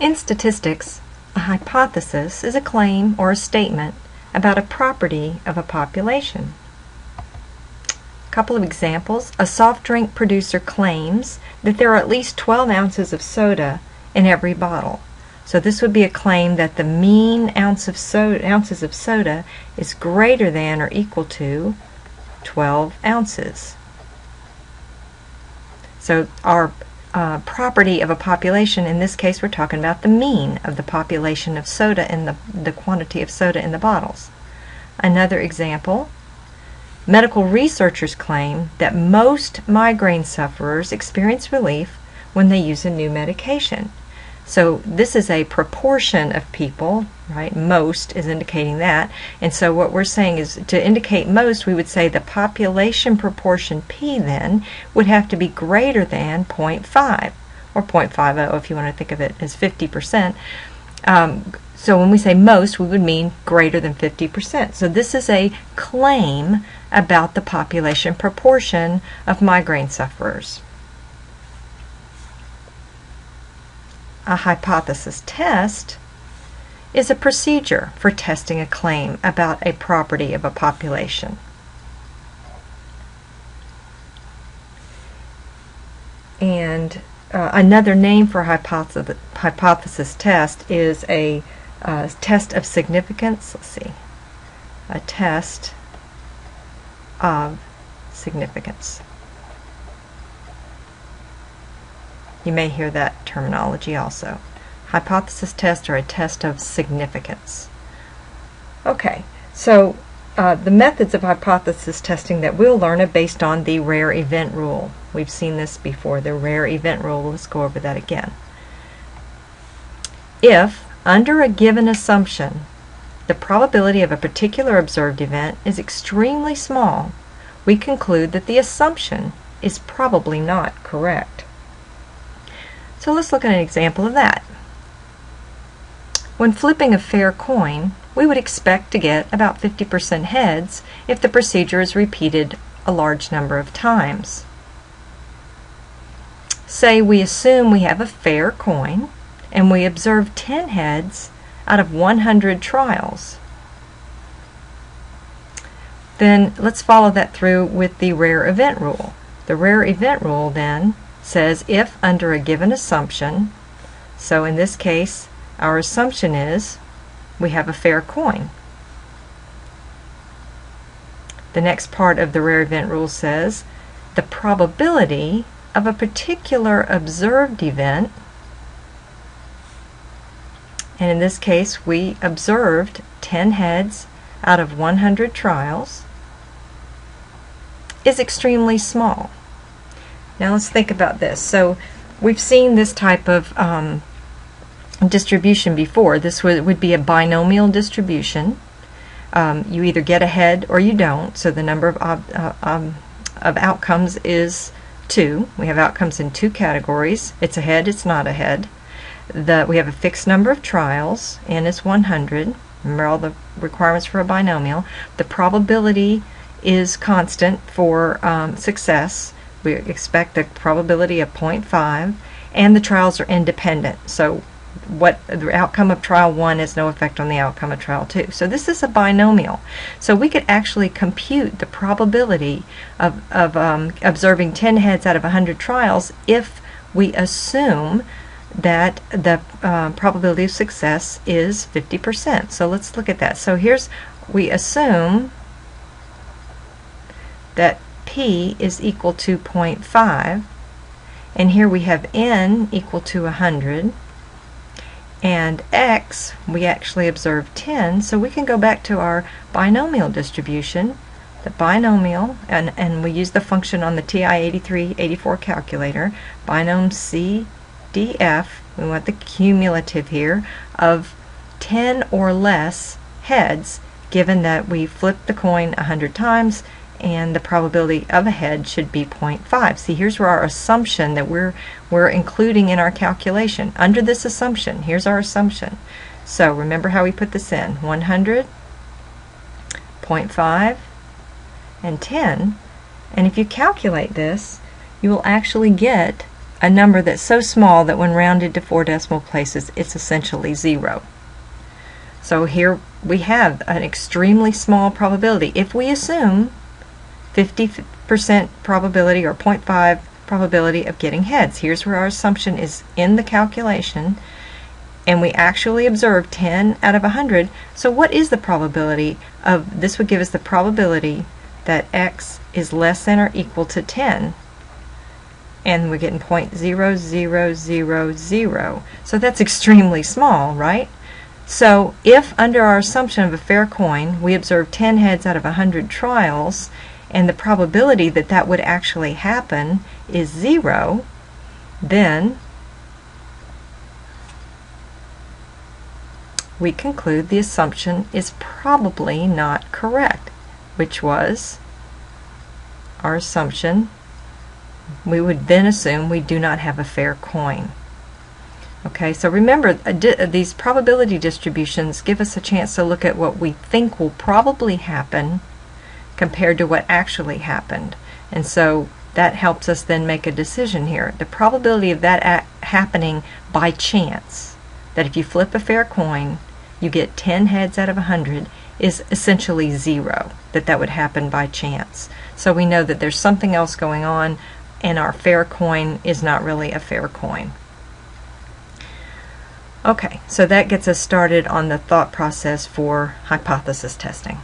In statistics, a hypothesis is a claim or a statement about a property of a population. A couple of examples. A soft drink producer claims that there are at least 12 ounces of soda in every bottle. So this would be a claim that the mean ounces of soda is greater than or equal to 12 ounces. So our property of a population, in this case we're talking about the mean of the population of soda in the quantity of soda in the bottles. Another example, medical researchers claim that most migraine sufferers experience relief when they use a new medication. So this is a proportion of people, right? Most is indicating that. And so what we're saying is, to indicate most, we would say the population proportion P then would have to be greater than 0.5, or 0.50 if you want to think of it as 50%. So when we say most, we would mean greater than 50%. So this is a claim about the population proportion of migraine sufferers. A hypothesis test is a procedure for testing a claim about a property of a population. And another name for a hypothesis test is a test of significance. Let's see. A test of significance. You may hear that terminology also. Hypothesis test or a test of significance. Okay, so the methods of hypothesis testing that we'll learn are based on the rare event rule. We've seen this before, the rare event rule. Let's go over that again. If, under a given assumption, the probability of a particular observed event is extremely small, we conclude that the assumption is probably not correct. So let's look at an example of that. When flipping a fair coin, we would expect to get about 50% heads if the procedure is repeated a large number of times. Say we assume we have a fair coin and we observe 10 heads out of 100 trials. Then let's follow that through with the rare event rule. The rare event rule then says if under a given assumption, so in this case our assumption is we have a fair coin. The next part of the rare event rule says the probability of a particular observed event, and in this case we observed 10 heads out of 100 trials, is extremely small. Now let's think about this. So we've seen this type of distribution before. This would be a binomial distribution. You either get a head or you don't. So the number of outcomes is 2. We have outcomes in 2 categories. It's a head, it's not a head. We have a fixed number of trials, n is 100. Remember all the requirements for a binomial. The probability is constant for success. We expect the probability of 0.5, and the trials are independent. So what the outcome of trial 1 has no effect on the outcome of trial 2. So this is a binomial. So we could actually compute the probability of observing 10 heads out of 100 trials if we assume that the probability of success is 50%. So let's look at that. So we assume that P is equal to 0.5, and here we have N equal to 100, and X we actually observed 10, so we can go back to our binomial distribution, the binomial, and we use the function on the TI-8384 calculator, binom CDF, we want the cumulative here, of 10 or less heads, given that we flipped the coin 100 times, and the probability of a head should be 0.5. See, here's where our assumption that we're including in our calculation. Under this assumption, here's our assumption. So remember how we put this in. 100, 0.5, and 10. And if you calculate this, you will actually get a number that's so small that when rounded to 4 decimal places, it's essentially 0. So here we have an extremely small probability. If we assume 50% probability or 0.5 probability of getting heads, here's where our assumption is in the calculation, and we actually observe 10 out of 100. So what is the probability of, this would give us the probability that x is less than or equal to 10. And we're getting 0.0000. So that's extremely small, right? So if under our assumption of a fair coin, we observe 10 heads out of 100 trials, and the probability that that would actually happen is 0, then we conclude the assumption is probably not correct, which was our assumption. We would then assume we do not have a fair coin. Okay, so remember, these probability distributions give us a chance to look at what we think will probably happen compared to what actually happened. And so that helps us then make a decision here. The probability of that happening by chance, that if you flip a fair coin, you get 10 heads out of 100, is essentially 0, that would happen by chance. So we know that there's something else going on, and our fair coin is not really a fair coin. Okay, so that gets us started on the thought process for hypothesis testing.